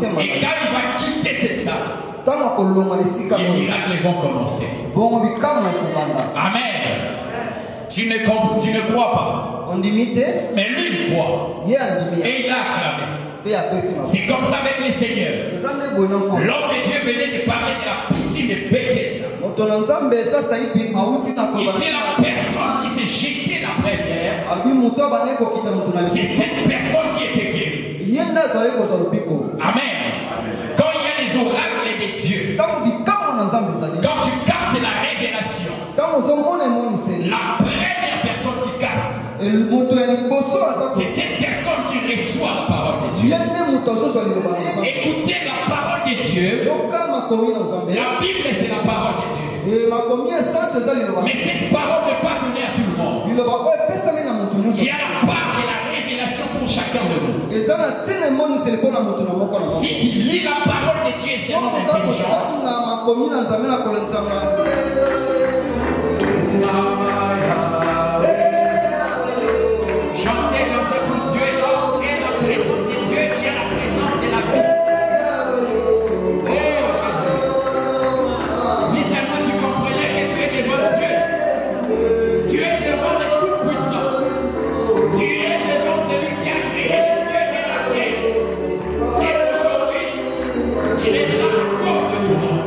cœur. Et quand il va quitter cette salle, les miracles vont commencer. Amen. Tu ne crois pas. Mais lui, il croit. Et il a acclamé. C'est comme ça avec les seigneurs. L'homme de Dieu venait de parler de la piscine de Bethesda. Il dit la personne qui s'est jetée la première, c'est cette personne qui était guérie. Amen. Quand il y a les oracles de Dieu, quand tu captes la révélation, la première personne qui capte, c'est cette personne qui reçoit la parole de Dieu. Écoutez la parole de Dieu. La Bible, c'est la parole de Dieu. Mais cette parole ne peut pas donner à tout le monde. Il y a la part de la révélation pour chacun de nous. Si tu lis la parole de Dieu, c'est mon intelligence. Chantez dans ce que Dieu est là, et la présence de Dieu, il y a la présence de la vie. Si seulement tu comprenais que tu es devant Dieu, tu es devant le Tout-Puissant, tu es devant celui qui a créé Dieu et la terre. Et aujourd'hui, il est de la force de tout le monde.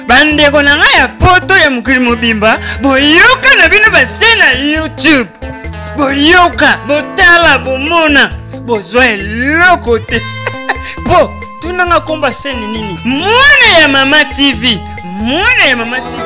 bandeko na ngai ya poto ya mokili mobimba boyoka na bino base na YouTube boyoka botala bomona bozwa eloko te po tunanga komba seni nini mwana ya Mama TV mwana ya Mama TV.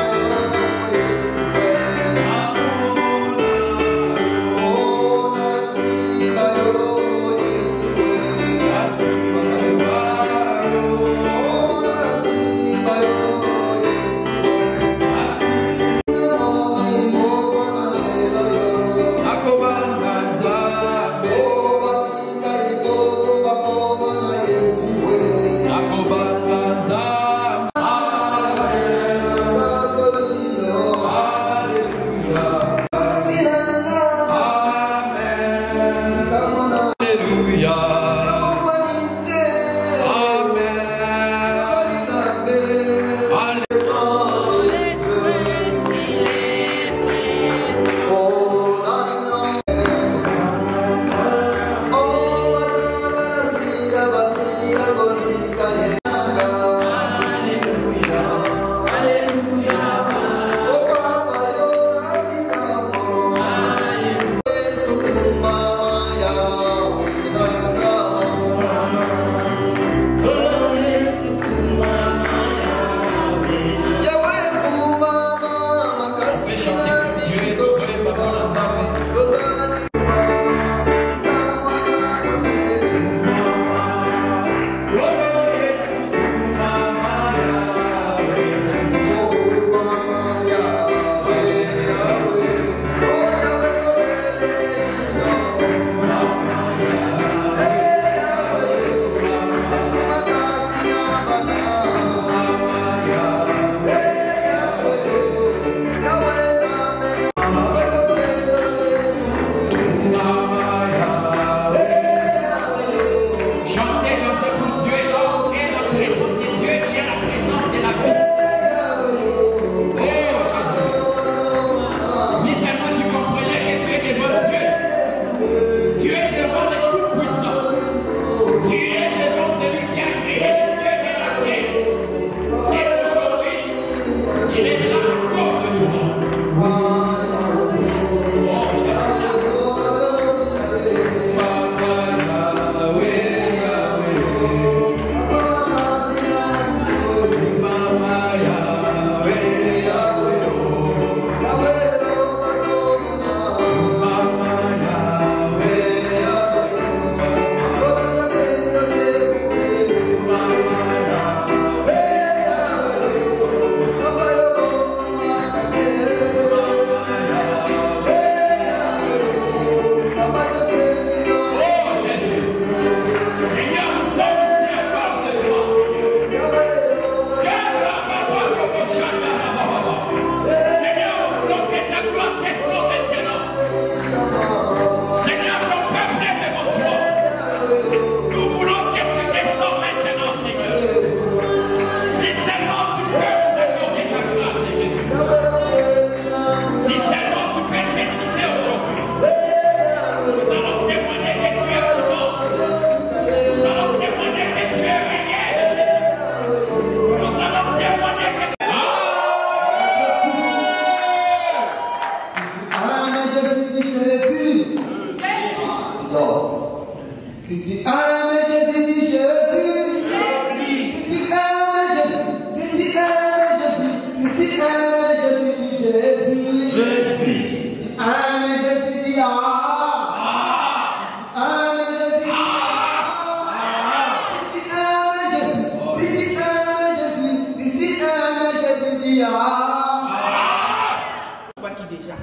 déjà.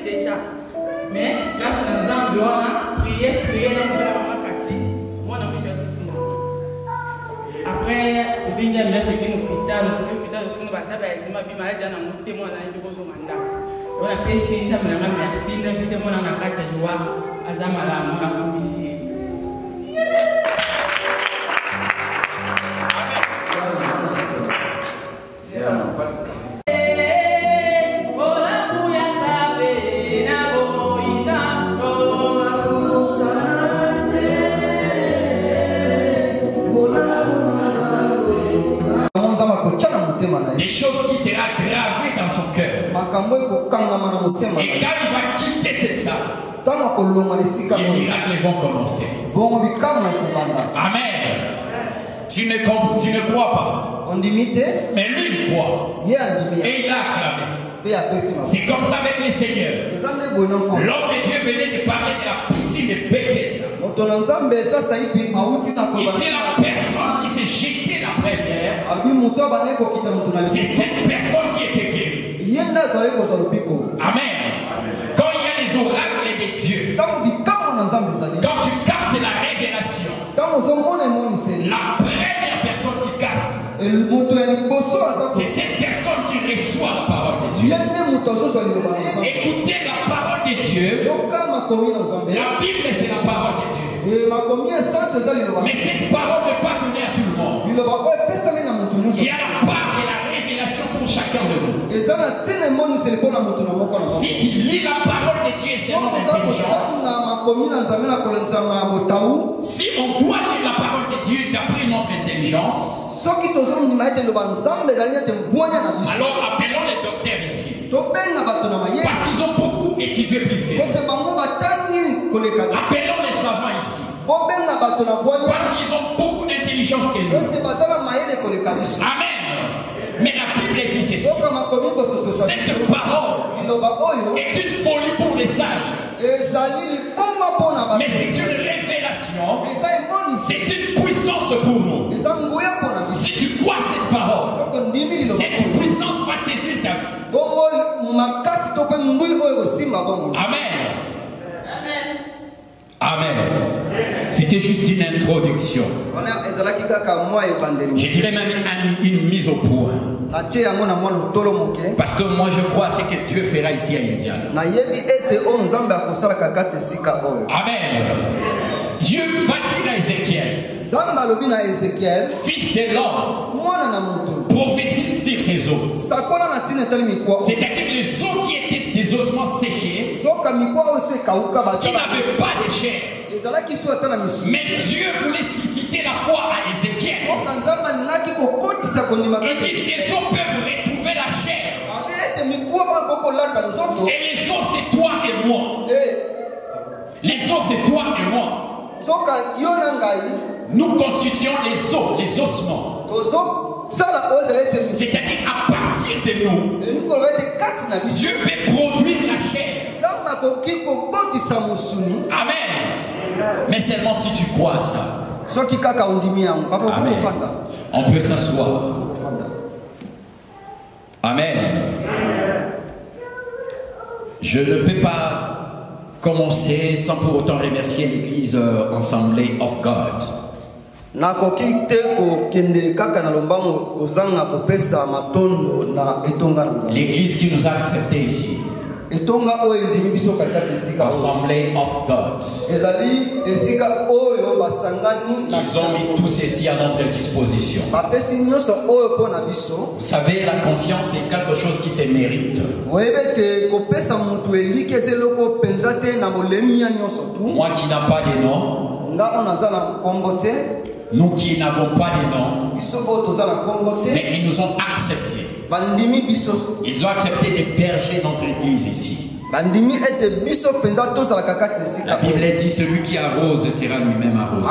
Déjà. Mais grâce à nous on a prié dans la quartier. Moi, on a mis après, je viens de me laisser l'hôpital, on va s'appeler ma vie malade dans mon témoin dans le besoin mandat. On a précisé ça, mais merci, puis c'est mon en a quatre jours, Azamala, mon commissaire. Des choses qui seront gravées dans son cœur. Et quand il va quitter cette salle, les miracles vont commencer. Amen. Tu ne crois pas. Mais lui, il croit. Et il a acclamé. C'est comme ça avec les seigneurs. L'homme de Dieu venait de parler de la piscine de Bethesda. Il dit la personne qui s'est jetée la première, c'est cette personne qui était guérie. Amen. Quand il y a les oracles de Dieu, quand tu captes la révélation, la première personne qui capte, c'est cette personne qui reçoit la parole de Dieu. Écoutez la parole de Dieu. La Bible, c'est la parole de Dieu. Mais cette parole ne peut pas donner à tout le monde. Il y a la part de la révélation pour chacun de nous. Si tu lis la parole de Dieu, c'est mon intelligence. Si on doit lire la parole de Dieu d'après notre intelligence, alors appelons les docteurs ici. Parce qu'ils ont beaucoup étudié plus que nous. Appelons les savants ici. Parce qu'ils ont beaucoup d'intelligence que nous. Amen. Mais la Bible dit ceci. Cette parole est une folie pour les sages. Mais c'est une révélation. C'est une puissance pour nous. Si tu crois cette parole, cette puissance va saisir ta vie. Amen. Amen. C'était juste une introduction. Je dirais même une mise au point. Parce que moi je crois ce que Dieu fera ici à India. Amen. Dieu va dire à Ézéchiel, fils de l'homme, prophétise sur ses os. C'est-à-dire les os qui étaient des ossements séchés, qui n'avaient pas de chair. Mais Dieu voulait susciter la foi à Ézéchiel. Et dit, ces os peuvent retrouver la chair. Et les os, c'est toi et moi. Les os, c'est toi et moi. Nous constituons les os, les ossements. C'est-à-dire à partir de nous, Dieu peut produire la chair. Amen. Mais seulement si tu crois à ça. Amen. On peut s'asseoir. Amen. Je ne peux pas commencer sans pour autant remercier l'église Assemblée of God. L'église qui nous a acceptés ici. Assemblée of God. Ils ont mis tout ceci à notre disposition. Vous savez, la confiance est quelque chose qui se mérite. Moi qui n'ai pas de nom, nous qui n'avons pas de nom, mais ils nous ont acceptés. Ils ont accepté d'héberger notre église ici. La Bible dit celui qui arrose sera lui-même arrosé.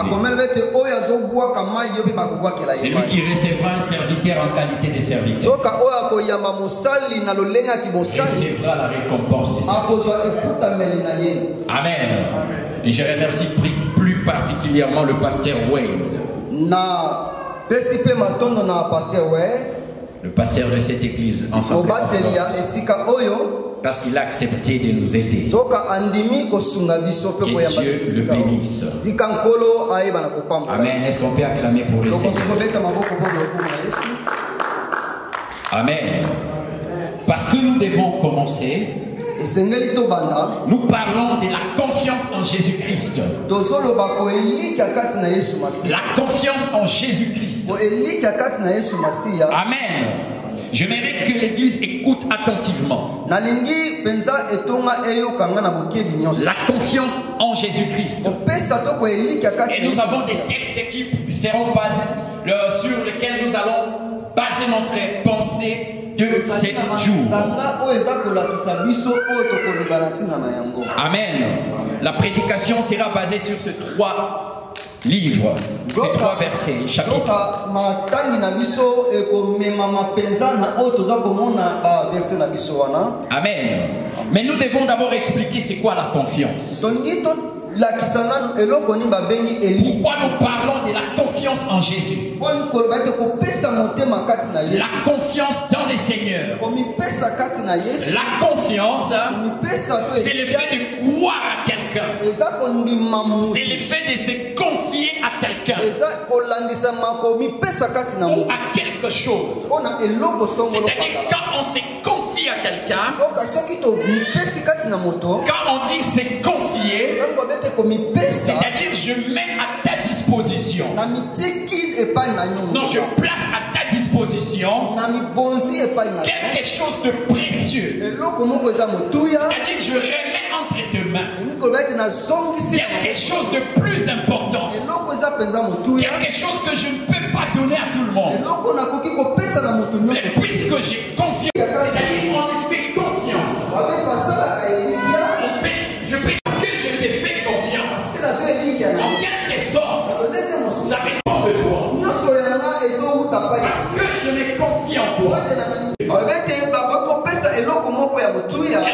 Celui qui recevra un serviteur en qualité de serviteur recevra la récompense de ça. Amen. Et je remercie plus particulièrement le pasteur Wade. le pasteur de cette église ensemble, parce qu'il a accepté de nous aider. Que Dieu le bénisse. Amen. Est-ce qu'on peut acclamer pour le Seigneur? Amen. Parce que nous devons commencer. Nous parlons de la confiance en Jésus-Christ. La confiance en Jésus-Christ. Amen. J'aimerais que l'église écoute attentivement. La confiance en Jésus-Christ. Et nous avons des textes qui seront basés, sur lesquels nous allons baser notre pensée de 7 jours. Amen. La prédication sera basée sur ces 3 livres, ces 3 versets, chapitres. Amen. Mais nous devons d'abord expliquer c'est quoi la confiance. Pourquoi nous parlons de la confiance en Jésus? La confiance dans le Seigneur. La confiance, c'est le fait de croire à quelqu'un. C'est le fait de se confier à quelqu'un ou à quelque chose. C'est-à-dire quand on se confie à quelqu'un, quand on dit se confier, c'est-à-dire je mets à ta disposition. Non, je place à ta disposition quelque chose de précieux. C'est-à-dire je remets entre tes mains quelque chose de plus important. Quelque chose que je ne peux pas donner à tout le monde. Mais puisque j'ai confiance, c'est-à-dire on me fait confiance. Je peux dire que je te fais confiance. En quelque sorte, ça dépend de toi. Parce que je me confie en toi.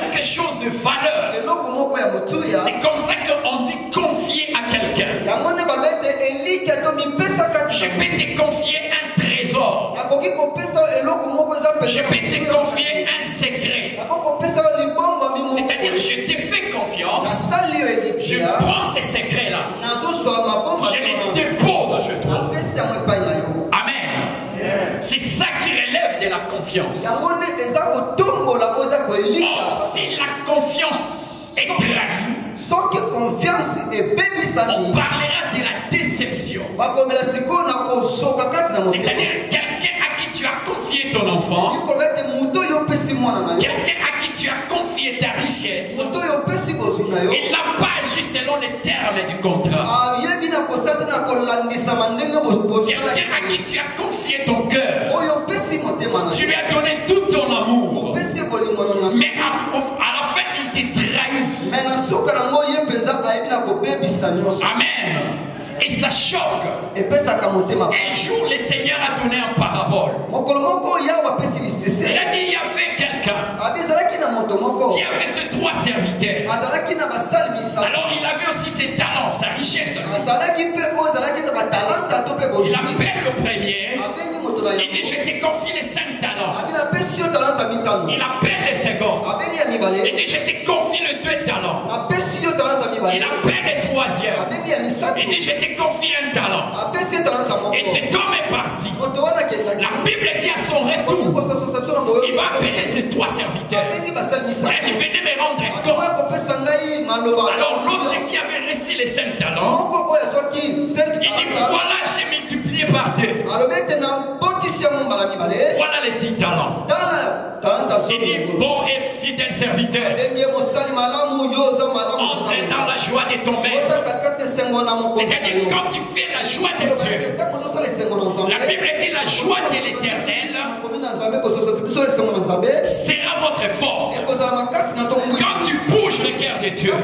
Quelque chose de valeur. C'est comme ça qu'on dit confier à quelqu'un. Je peux te confier un trésor. Je peux te confier un secret. C'est-à-dire je te fais confiance. Je prends ces secrets-là. Je les dépose chez toi. Amen. C'est ça qui relève de la confiance. Or, si la confiance est trahie, on parlera de la déception. C'est-à-dire quelqu'un à qui tu as confié ton enfant, quelqu'un à qui tu as confié ta richesse, il n'a pas agi selon les termes du contrat. Quelqu'un à qui tu as confié ton cœur, tu lui as donné tout ton amour, mais à la fin il te trahit. Amen. Et ça choque. Un jour le Seigneur a donné un parabole. Il a dit il y avait quelqu'un qui avait ses 3 serviteurs. Alors il avait aussi ses talents, sa richesse. Il appelle le premier. Il dit je te confie les 5 talents. Il appelle le second. Il dit je te confie les 2 talents. Il appelle le 3e. Il dit je te confie un talent. Et cet homme est parti. La Bible dit à son retour, il va appeler ses 3 serviteurs. Il dit venez me rendre compte. Alors l'autre qui avait reçu les 5 talents, il dit voilà j'ai multiplié par 2. Voilà les 10 talents. Il dit bon et fidèle serviteur, entre dans la joie de ton maître. C'est-à-dire quand tu fais la joie de Dieu, la Bible dit la joie de l'Éternel sera votre force. Quand tu bouges le cœur de Dieu,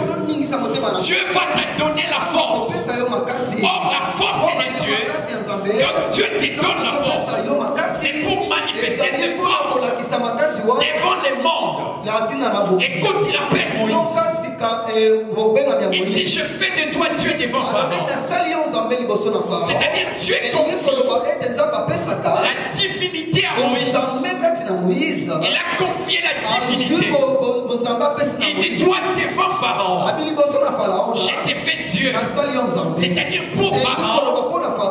Dieu va te donner la force. Or la force est de Dieu. Quand Dieu te donne la force, c'est pour manifester ses forces devant le monde. Écoute, il appelle Moïse. Il dit je fais de toi Dieu devant Pharaon. C'est-à-dire Dieu confie la divinité à Moïse. Il dit toi devant Pharaon, je t'ai fait Dieu. C'est-à-dire pour Pharaon,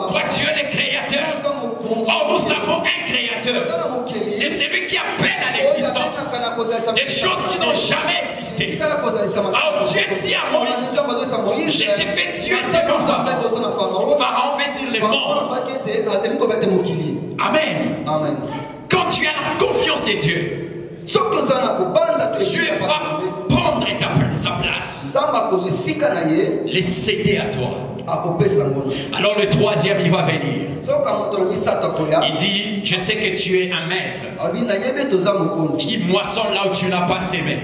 toi tu es le créateur. Or nous avons un créateur. C'est celui qui appelle à l'existence des choses qui n'ont jamais existé. Alors Dieu dit à Moïse, je t'ai fait Dieu devant Pharaon. Pharaon veut dire les morts. Amen. Amen. Quand tu as la confiance de Dieu, Dieu va prendre sa place, les céder à toi. Alors le troisième, il va venir. Il dit, je sais que tu es un maître qui moissonne là où tu n'as pas sémé.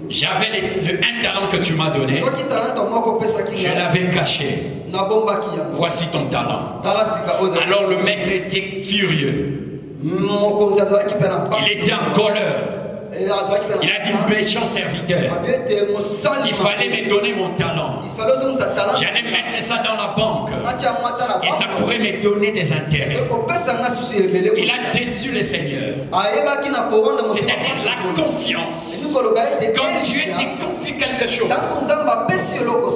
J'avais le un talent que tu m'as donné, je l'avais caché. Voici ton talent. Alors le maître était furieux. Il était en colère. Il a dit, méchant serviteur, il fallait me donner mon talent. J'allais mettre ça dans la banque et ça pourrait me donner des intérêts. Il a déçu le Seigneur. C'est-à-dire la confiance. Quand Dieu te confie quelque chose,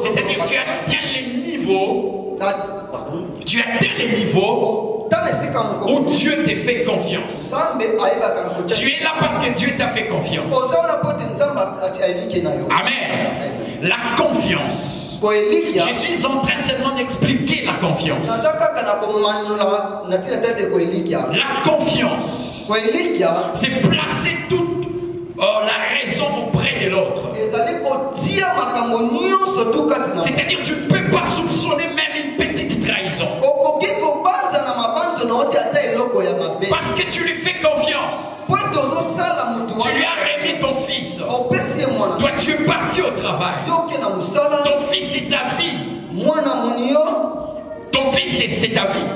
c'est-à-dire tu atteins les niveaux, tu atteins les niveaux où Dieu te fait confiance. Tu es là parce que Dieu t'a fait confiance. Amen. La confiance. Je suis en train seulement d'expliquer la confiance. La confiance, c'est placer toute la raison auprès de l'autre. C'est-à-dire tu ne peux pas soupçonner même une petite trahison. Parce que tu lui fais confiance. Tu lui as remis ton fils. Toi tu es parti au travail. Ton fils c'est ta vie. Ton fils c'est ta vie.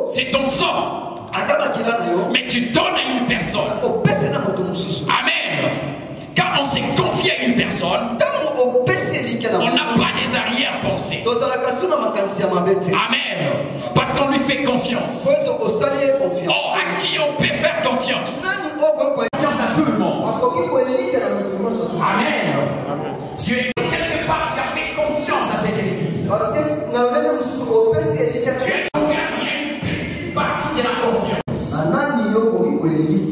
C'est ton sang. Mais tu donnes à une personne. Amen. Quand on s'est confié à une personne, on n'a pas les arrière-pensées. Amen. Parce qu'on lui fait confiance. Oh, à qui on peut faire confiance? Confiance à tout le monde. Amen. Tu es quelque part, tu as fait confiance à cette église. Tu as une petite partie de la confiance.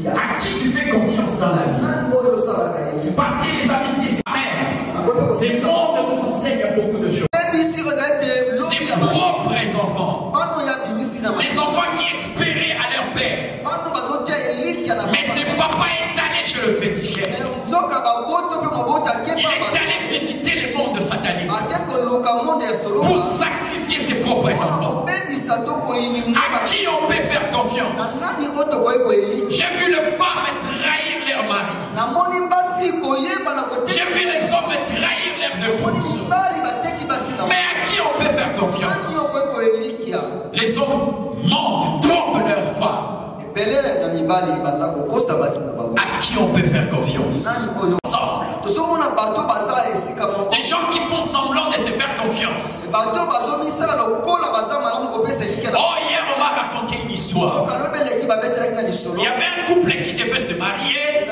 À qui tu fais confiance dans la vie? Parce que les amitiés, amen. Ces mondes nous enseignent beaucoup de choses. Ses propres enfants. Les enfants qui espéraient à leur père. Mais ce papa est allé chez le féticheur. Il est allé visiter le monde satanique pour sacrifier ses propres enfants. À qui on peut faire confiance? J'ai vu les femmes trahir leur mari. J'ai vu les hommes trahir leurs épouses. Mais à qui on peut faire confiance? Les hommes mentent, trompent leurs femmes. À qui on peut faire confiance? Des gens qui font semblant de se faire confiance. Oh, hier on m'a raconté une histoire. Il y avait un couple qui devait se marier.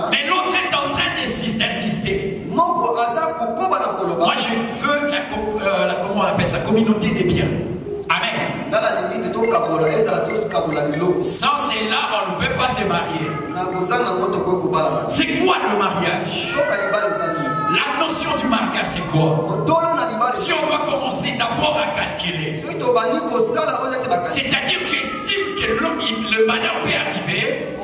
Mais l'autre est en train d'insister. Moi je veux comment on appelle ça, communauté des biens. Amen. Sans cela, on ne peut pas se marier. C'est quoi le mariage? La notion du mariage, c'est quoi? Si on doit commencer d'abord à calculer, c'est-à-dire tu estimes que le malheur peut arriver, un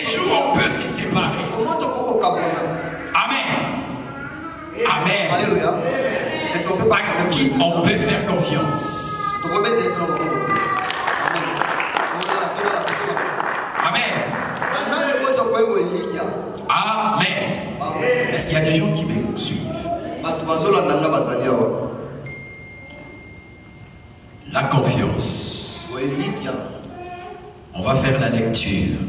jour on peut se séparer. Amen. Amen. Alléluia. Est-ce qu'on peut pas à qui on peut faire confiance? Amen. Amen. Est-ce qu'il y a des gens qui me suivent? La confiance. On va faire la lecture.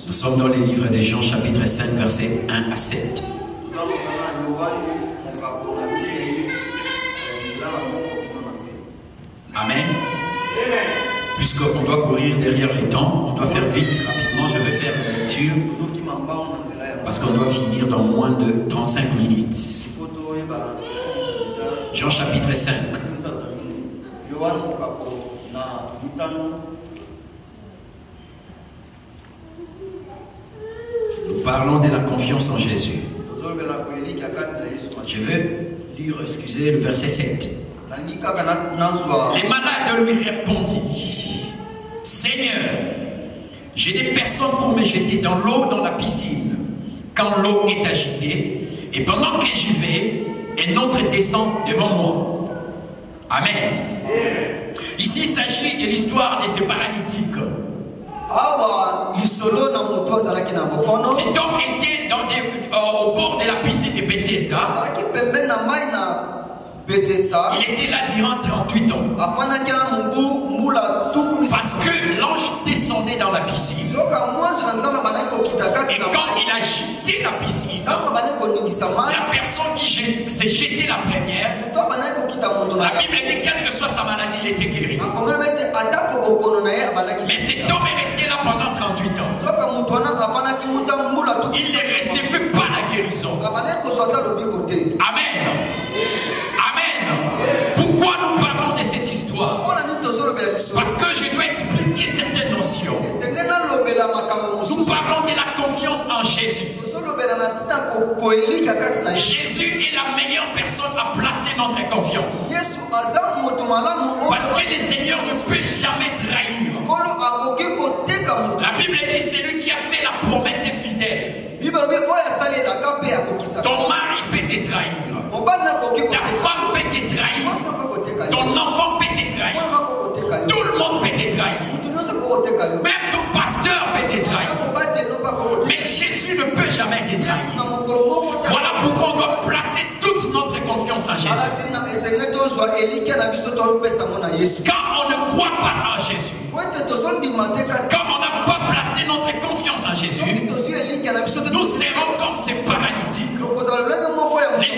Nous sommes dans les livres des Jean, chapitre 5, versets 1 à 7. Amen. Puisqu'on doit courir derrière les temps, on doit faire vite, rapidement, je vais faire une lecture. Parce qu'on doit finir dans moins de 35 minutes. Jean chapitre 5. Nous parlons de la confiance en Jésus. Je vais lire, excusez, le verset 7. Les malades lui répondirent: Seigneur, j'ai des personnes pour me jeter dans l'eau, dans la piscine, quand l'eau est agitée, et pendant que j'y vais, un autre descend devant moi. Amen. Ici, il s'agit de l'histoire de ces paralytiques. Cet homme était au bord de la piscine de Bethesda. Il était là durant 38 ans. Parce que l'ange descendait dans la piscine. Et quand il a jeté la piscine, la personne qui s'est jetée la première, la Bible dit quelle que soit sa maladie, il était guéri. Mais cet homme est resté là pendant 38 ans. Il ne recevait pas la guérison. Amen. Amen. Pourquoi nous parlons de cette histoire? Parce que je dois expliquer certaines notions. Nous parlons de la confiance en Jésus. Jésus est la meilleure personne à placer notre confiance. Parce que le Seigneur ne peut jamais trahir. La Bible dit celui qui a fait la promesse est fidèle. Ton mari peut te trahir. Ta femme peut te trahir. Ton enfant peut te trahir. Tout le monde peut te trahir. Même ton pasteur peut te trahir. Mais Jésus ne peut jamais te trahir. Voilà pourquoi on doit placer toute notre confiance en Jésus. Quand on ne croit pas en Jésus, quand on n'a pas placé notre confiance en Jésus, nous serons comme ces paralytiques. Le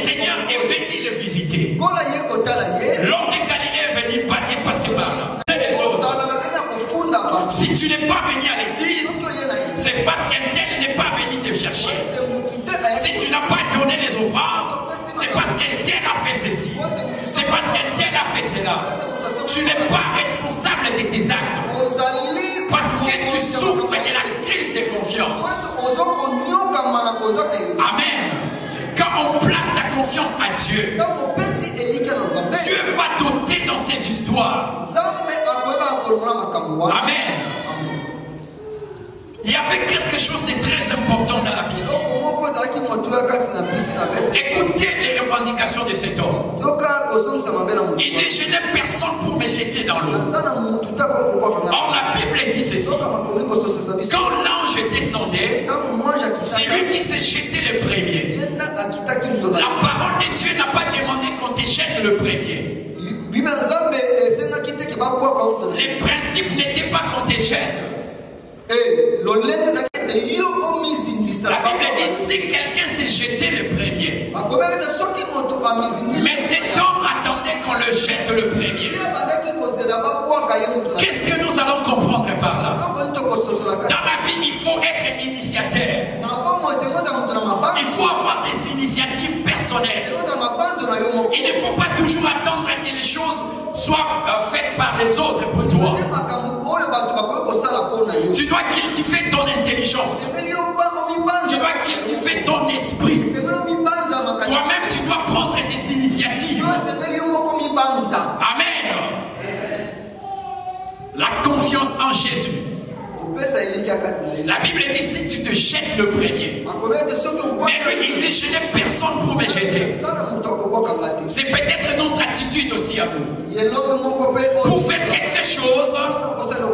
Seigneur est venu le visiter. L'homme de Galilée est venu passer par là. Si tu n'es pas venu à l'église, c'est parce qu'un tel n'est pas venu te chercher. Si tu n'as pas donné les offrandes, c'est parce qu'un tel a fait ceci. C'est parce qu'un tel a fait cela. Tu n'es pas responsable de tes actes. Parce que tu souffres de la crise de confiance. Amen. Quand on place ta confiance à Dieu, Dieu va t'ôter dans ses histoires. Amen. Il y avait quelque chose de très important dans la piscine. Écoutez les revendications de cet homme. Il dit: je n'ai personne pour me jeter dans l'eau. Or la Bible dit ceci: quand l'ange descendait, c'est lui qui s'est jeté le premier. La parole de Dieu n'a pas demandé qu'on te jette le premier. Les principes n'étaient pas qu'on te jette. La Bible dit: si quelqu'un s'est jeté le premier, mais cet homme attendait qu'on le jette le premier. Qu'est-ce que nous allons comprendre par là? Dans la vie, il faut être initiateur. Il faut avoir des initiatives personnelles. Il ne faut pas toujours attendre que les choses soient faites par les autres pour toi. Tu dois cultiver ton intelligence. Tu dois cultiver ton esprit. Toi-même, tu dois prendre des initiatives. Amen. La confiance en Jésus. La Bible dit: si tu te jettes le premier. Mais lui, il dit: je n'ai personne pour me jeter. C'est peut-être notre attitude aussi à nous. Pour faire quelque chose,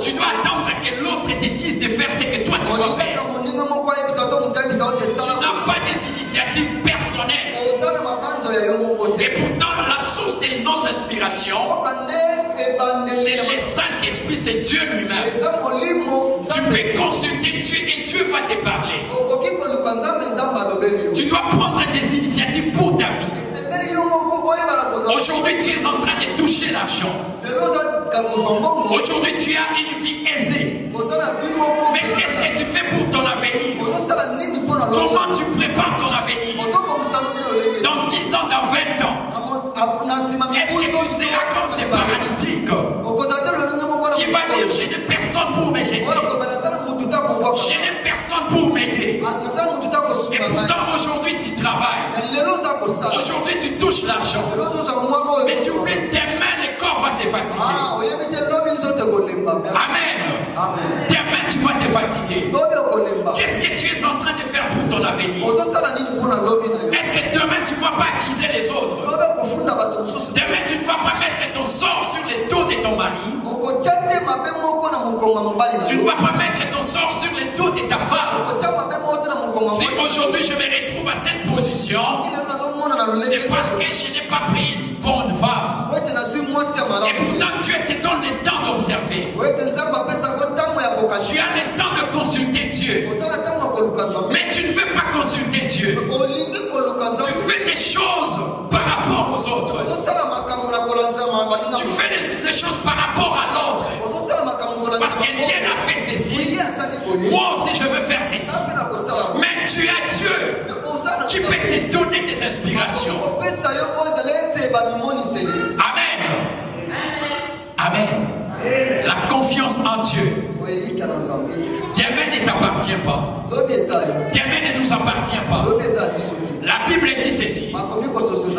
tu dois attendre que l'autre te dise de faire ce que toi tu dois faire. Tu n'as pas des initiatives personnelles. Et pourtant, la source de nos inspirations, c'est le Saint-Esprit, c'est Dieu lui-même. Tu peux consulter Dieu et Dieu va te parler. Tu dois prendre des initiatives pour ta vie. Aujourd'hui, tu es en train de toucher l'argent. Aujourd'hui, tu as une vie aisée. Mais qu'est-ce que tu fais pour ton avenir? Comment tu prépares ton avenir? Dans 10 ans, dans 20 ans, est-ce que tu seras comme ces paralytiques qui va dire j'ai des personnes pour m'aider, j'ai des personnes pour m'aider? Et pourtant aujourd'hui tu travailles, aujourd'hui tu touches l'argent, mais tu oublies tes mains, le corps va se fatiguer. Amen. Tes mains tu vas te fatiguer. Qu'est-ce que tu es en train de faire pour ton avenir? Est-ce que demain tu ne vas pas accuser les autres? Demain tu ne vas pas mettre ton sort sur le dos de ton mari. Tu ne vas pas mettre ton sort sur le dos de ta femme. Si aujourd'hui je me retrouve à cette position, c'est parce que je n'ai pas pris une bonne femme. Et pourtant Dieu te donne le temps d'observer. Tu as le temps de consulter Dieu. Mais tu ne veux pas consulter Dieu. Tu fais des choses par rapport aux autres. Tu fais des choses par rapport à l'autre. Parce que Dieu a fait ceci. Moi aussi je veux faire ceci. Mais tu as Dieu qui peut te donner des inspirations. Amen. Amen. La confiance en Dieu. Demain ne t'appartient pas. Demain ne nous appartient pas. La Bible dit ceci.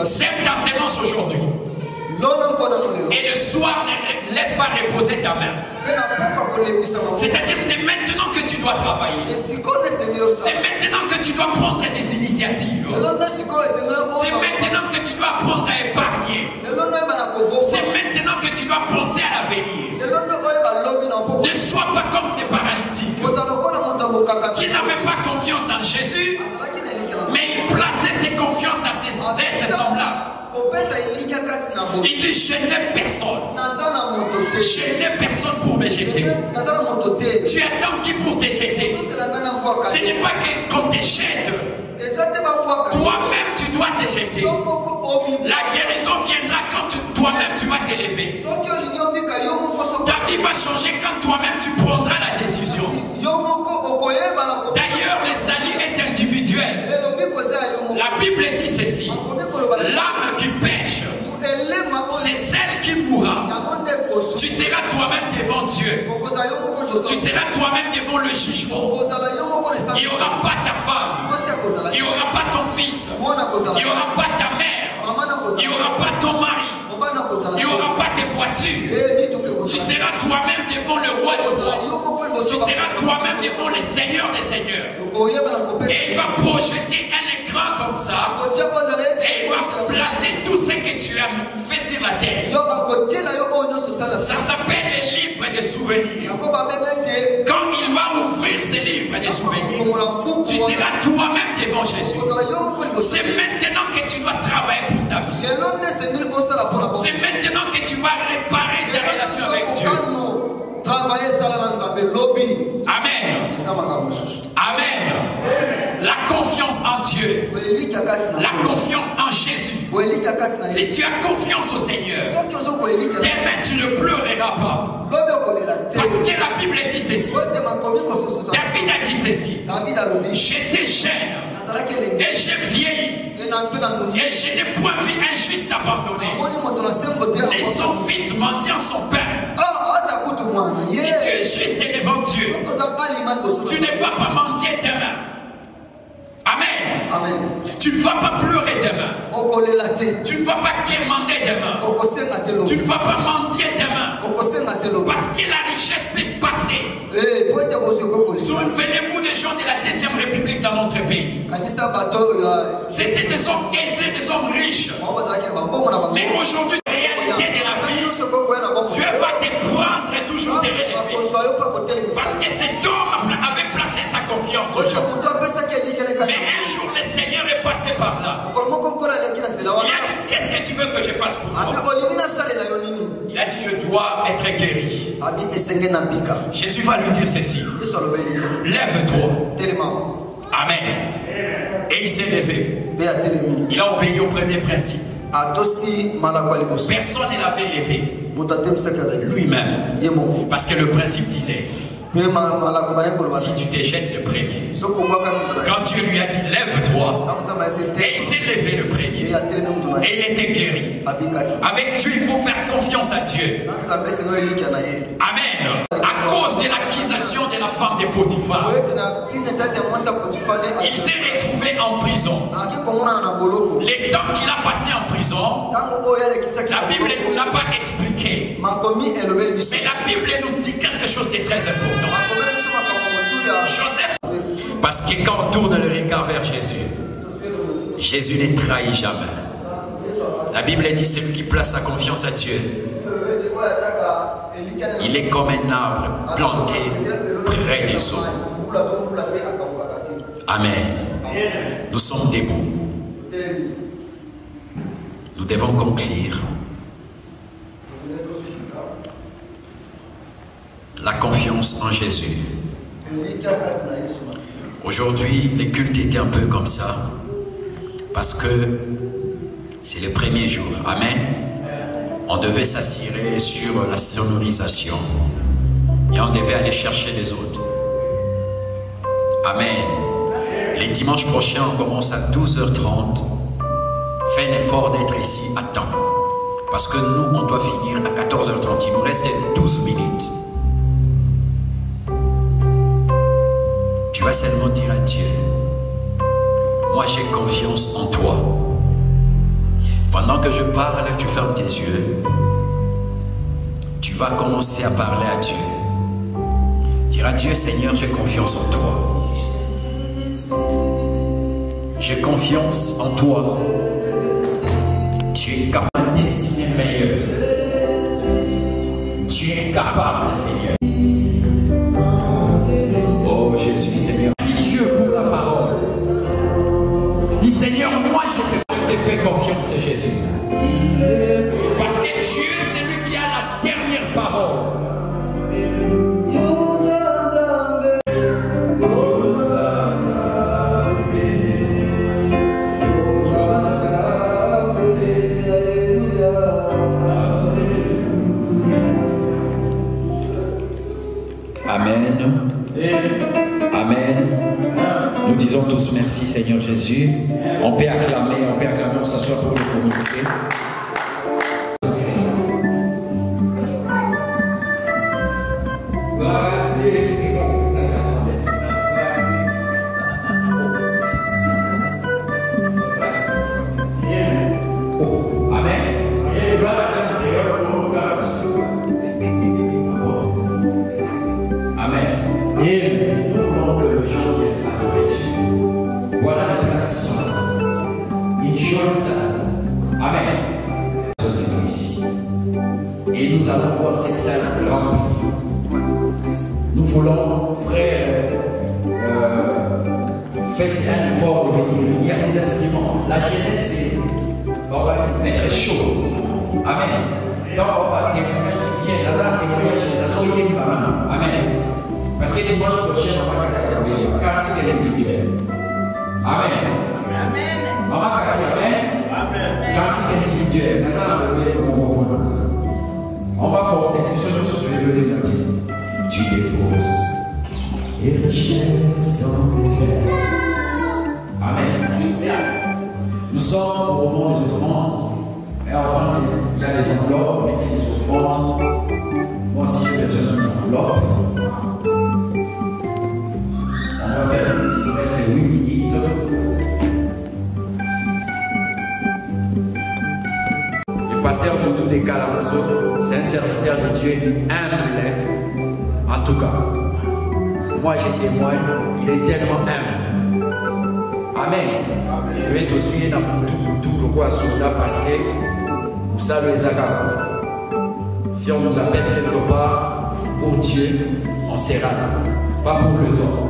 Sème ta sémence aujourd'hui. Et le soir, ne laisse pas reposer ta main. C'est-à-dire c'est maintenant que tu dois travailler. C'est maintenant que tu dois prendre des initiatives. C'est maintenant que tu dois apprendre à épargner. C'est maintenant que tu dois penser à l'avenir. Ne sois pas comme ces paralytiques qui n'avaient pas confiance en Jésus, mais ils plaçaient ses confiances à ses êtres semblables. Il dit je n'ai personne. Je n'ai personne pour me jeter. Tu attends qui pour te jeter? Ce n'est pas qu'on te jette. Toi-même tu dois te jeter. La guérison viendra quand toi-même tu vas t'élever. Ta vie va changer quand toi-même tu prendras la décision. D'ailleurs le salut est individuel. La Bible dit ceci. L'âme qui pêche, c'est celle qui mourra. Tu seras toi-même devant Dieu. Tu seras toi-même devant le jugement. Il n'y aura pas ta femme. Il n'y aura pas ton fils. Il n'y aura pas ta mère. Il n'y aura pas ton mari. Il n'y aura pas tes voitures. Tu seras toi-même devant le roi des rois. Tu seras toi-même devant le Seigneur des seigneurs. Et il va projeter un écran comme ça. Et il va placer tout ce que tu as fait sur la terre. Ça s'appelle les livres de souvenirs. Quand il va ouvrir ces livres de souvenirs, tu seras toi-même devant Jésus. C'est maintenant que tu dois travailler pour ta vie. C'est maintenant que tu vas réparer ta relation avec Dieu. Amen. Amen. La confiance en Dieu. La confiance en Jésus. Si tu as confiance au Seigneur, demain tu ne pleureras pas. Parce que la Bible dit ceci. David a dit ceci. J'étais jeune et j'ai vieilli. Et je n'ai point vu un juste abandonné. Et son fils mendiant son père. Si tu es juste devant Dieu, tu ne vas pas mendier demain. Amen. Amen. Tu ne vas pas pleurer demain. Tu ne vas pas quémander demain. Tu ne vas pas mendier demain. Parce que la richesse peut passer. Souvenez-vous des gens de la deuxième république dans notre pays. C'était des hommes aisés, des hommes riches. Mais aujourd'hui, la réalité de la vie, Dieu va te prendre et toujours te relever. Parce que cet homme avait placé sa confiance au jour. Mais un jour, le Seigneur est passé par là. Il a dit, qu'est-ce que tu veux que je fasse pour toi? Il a dit, je dois être guéri. Jésus va lui dire ceci. Lève-toi. Amen. Et il s'est levé. Il a obéi au premier principe. Personne ne l'avait levé. lui-même. Parce que le principe disait, si tu t'éjettes le premier, quand Dieu lui a dit lève-toi, et il s'est levé le premier, et il était guéri. Avec Dieu, il faut faire confiance à Dieu. Amen. À cause de l'accusation de la femme de Potiphar, il s'est retrouvé en prison. Les temps qu'il a passé en prison, la Bible ne nous l'a pas expliqué. Mais la Bible nous dit quelque chose de très important. Joseph, parce que quand on tourne le regard vers Jésus, Jésus ne trahit jamais. La Bible dit celui qui place sa confiance à Dieu, il est comme un arbre planté près des eaux. Amen. Nous sommes debout. Nous devons conclure. La confiance en Jésus. Aujourd'hui, les cultes étaient un peu comme ça, parce que c'est le premier jour. Amen. On devait s'assurer sur la sonorisation et on devait aller chercher les autres. Amen. Les dimanches prochains, on commence à 12h30. Fais l'effort d'être ici à temps, parce que nous, on doit finir à 14h30. Il nous reste 12 minutes. Tu vas seulement dire à Dieu, moi j'ai confiance en toi. Pendant que je parle, tu fermes tes yeux. Tu vas commencer à parler à Dieu. Dire à Dieu, Seigneur, j'ai confiance en toi. J'ai confiance en toi. Tu es capable de destiner meilleur. Tu es capable, Seigneur. Oh Jésus, Seigneur. Si Dieu pour la parole. Dis Seigneur, moi je te fais confiance, Jésus. Parce que Dieu, c'est lui qui a la dernière parole. Amen. Amen. Nous disons tous merci Seigneur Jésus. On peut acclamer, on s'assoit pour le communiquer. Nous voulons, frère, faites un effort de venir. Il y a des instruments. La jeunesse, on va être chaud. Amen. Donc on va témoigner, amen. Parce que les dimanches prochains, on va casser quand c'est l'individuel. Amen. Amen. On va casser, amen. Quand c'est l'individuel. On va forcer sur le lieu. Tu déposes et richesse en paix. Amen. Nous sommes au moment des offrandes. Et enfin, il y a des enveloppes, mais qui nous offrent. Moi aussi, j'ai besoin d'une enveloppe. On va faire il reste 8 minutes. Le pasteur Toutou de Calamoso, c'est un serviteur de Dieu humble. En tout cas, moi je témoigne, il est tellement humble. Amen. Il peut être aussi dans tout le quoi souda parce que nous savons les agapes. Si on nous appelle quelque part pour Dieu, on sera là. Pas pour les hommes.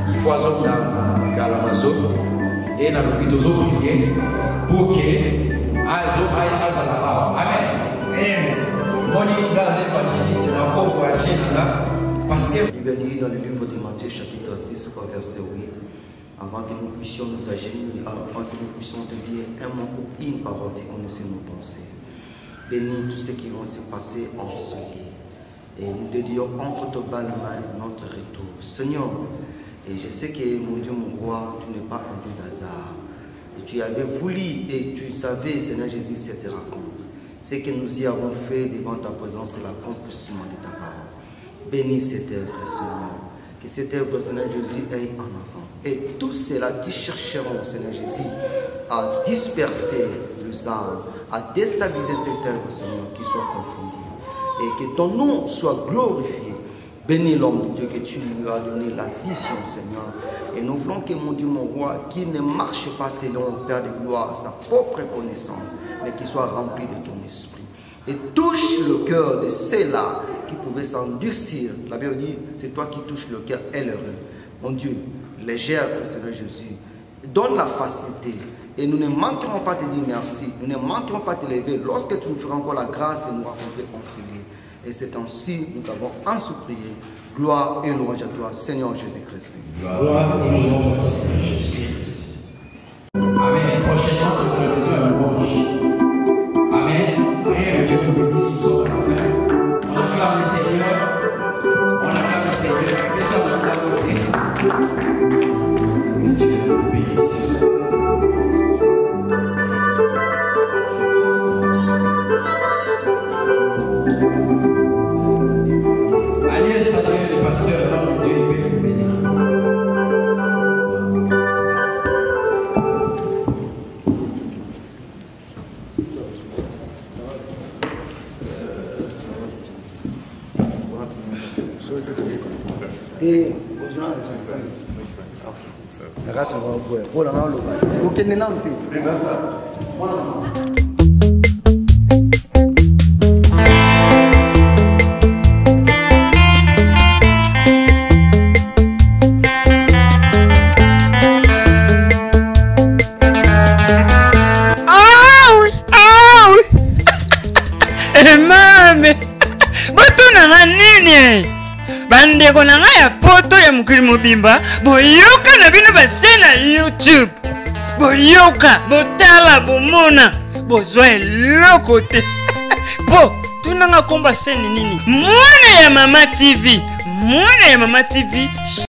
Il faut aller dans Calamazo et dans le but aux ouvriers pour que Amen. Parce que il est dit dans le livre de Matthieu chapitre 6 verset 8, avant que nous puissions nous agenouiller, avant que nous puissions te dire un mot ou une parole, tu connaissais nos pensées. Bénis tous ceux qui vont se passer en ce lieu. Et nous te disons entre tes bonnes mains notre retour. Seigneur, et je sais que mon Dieu, mon roi, tu n'es pas un Dieu d'hasard. Et tu avais voulu et tu savais, Seigneur Jésus, cette rencontre. Ce que nous y avons fait devant ta présence, c'est l'accomplissement de ta parole. Bénis cette œuvre, Seigneur. Que cette œuvre, Seigneur Jésus, aille en avant. Et tous ceux-là qui chercheront, Seigneur Jésus, à disperser les âmes, à déstabiliser cette œuvre, Seigneur, qui soit confondue. Et que ton nom soit glorifié. Bénis l'homme de Dieu que tu lui as donné la vision, Seigneur. Et nous voulons que mon Dieu, mon roi, qui ne marche pas selon Père de gloire, sa propre connaissance, mais qui soit rempli de ton esprit. Et touche le cœur de ceux-là qui pouvaient s'endurcir. La Bible dit, c'est toi qui touches le cœur et le rein. Mon Dieu, légère, Seigneur Jésus. Donne la facilité. Et nous ne manquerons pas de te dire merci. Nous ne manquerons pas de te lever lorsque tu nous feras encore la grâce de nous rencontrer en ce lieu. Et c'est ainsi nous t'avons ainsi prié. Gloire et louange à toi, Seigneur Jésus-Christ. Gloire et louange à Jésus-Christ. Amen. Prochainement, nous allons besoin de louange. Amen. Que Dieu te bénisse sur ton affaire. On acclame le Seigneur. On acclame le Seigneur. Que ça nous acclame. Que Dieu te bénisse. Allez saluer le pasteur, l'homme de Dieu, il peut le bénir. bandeko na ngai ya poto ya mokili mobimba boyoka na bino base na YouTube boyoka botala bomona bozwa eloko te po tunanga komba seni nini mwana ya Mama TV